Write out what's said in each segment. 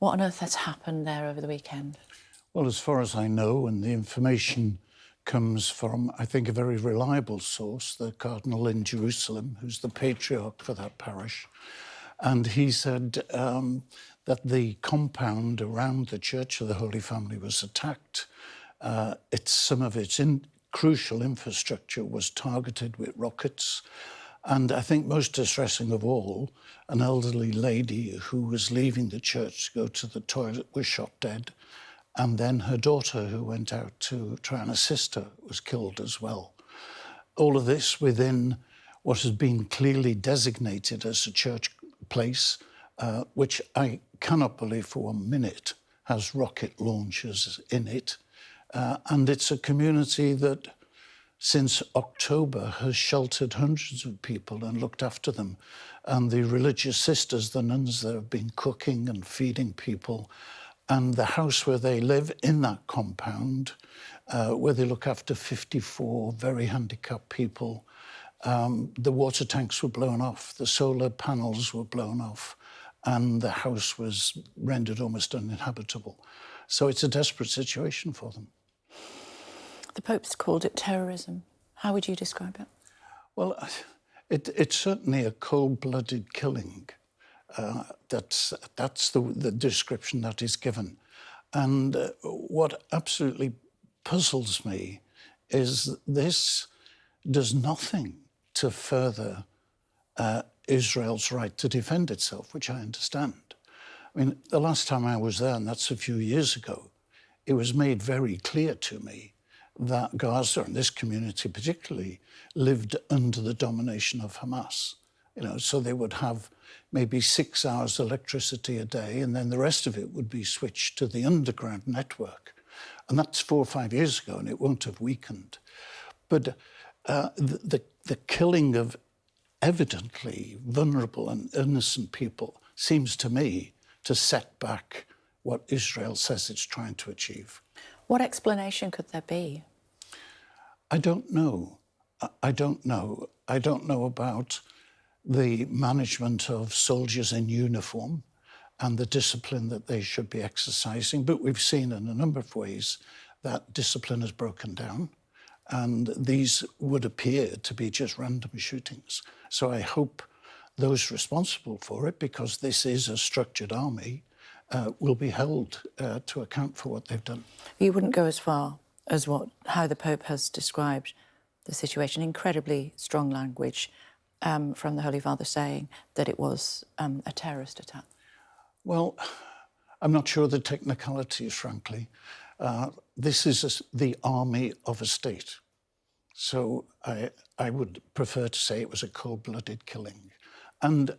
What on earth has happened there over the weekend? Well, as far as I know, and the information comes from, I think, a very reliable source, the Cardinal in Jerusalem, who's the patriarch for that parish. And he said that the compound around the Church of the Holy Family was attacked. Some of its crucial infrastructure was targeted with rockets. And I think most distressing of all, an elderly lady who was leaving the church to go to the toilet was shot dead. And then her daughter, who went out to try and assist her, was killed as well. All of this within what has been clearly designated as a church place, which I cannot believe for 1 minute has rocket launchers in it. And it's a community that since October has sheltered hundreds of people and looked after them. And the religious sisters, the nuns there, have been cooking and feeding people. And the house where they live in that compound, where they look after 54 very handicapped people, the water tanks were blown off, the solar panels were blown off, and the house was rendered almost uninhabitable. So it's a desperate situation for them. The Pope's called it terrorism. How would you describe it? Well, it's certainly a cold-blooded killing. That's the description that is given. And what absolutely puzzles me is this does nothing to further Israel's right to defend itself, which I understand. I mean, the last time I was there, and that's a few years ago, it was made very clear to me that Gaza, and this community particularly, lived under the domination of Hamas. You know, so they would have maybe 6 hours electricity a day, and then the rest of it would be switched to the underground network. And that's 4 or 5 years ago, and it won't have weakened. But the killing of evidently vulnerable and innocent people seems to me to set back what Israel says it's trying to achieve. What explanation could there be? I don't know. I don't know. I don't know about the management of soldiers in uniform and the discipline that they should be exercising. But we've seen in a number of ways that discipline has broken down, and these would appear to be just random shootings. So I hope those responsible for it, because this is a structured army, will be held to account for what they've done. You wouldn't go as far as how the Pope has described the situation. Incredibly strong language from the Holy Father saying that it was a terrorist attack. Well, I'm not sure the technicalities, frankly. This is the army of a state. So I would prefer to say it was a cold-blooded killing. And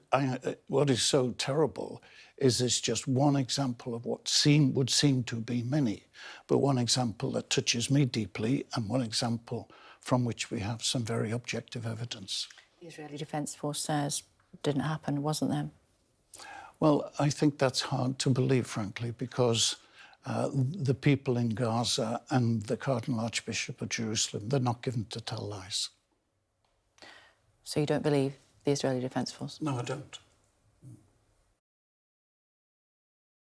what is so terrible is it's just one example of what would seem to be many, but one example that touches me deeply and one example from which we have some very objective evidence. The Israeli Defence Force says it didn't happen, wasn't there? Well, I think that's hard to believe, frankly, because the people in Gaza and the Cardinal Archbishop of Jerusalem, they're not given to tell lies. So you don't believe the Israeli Defence Force? No, I don't.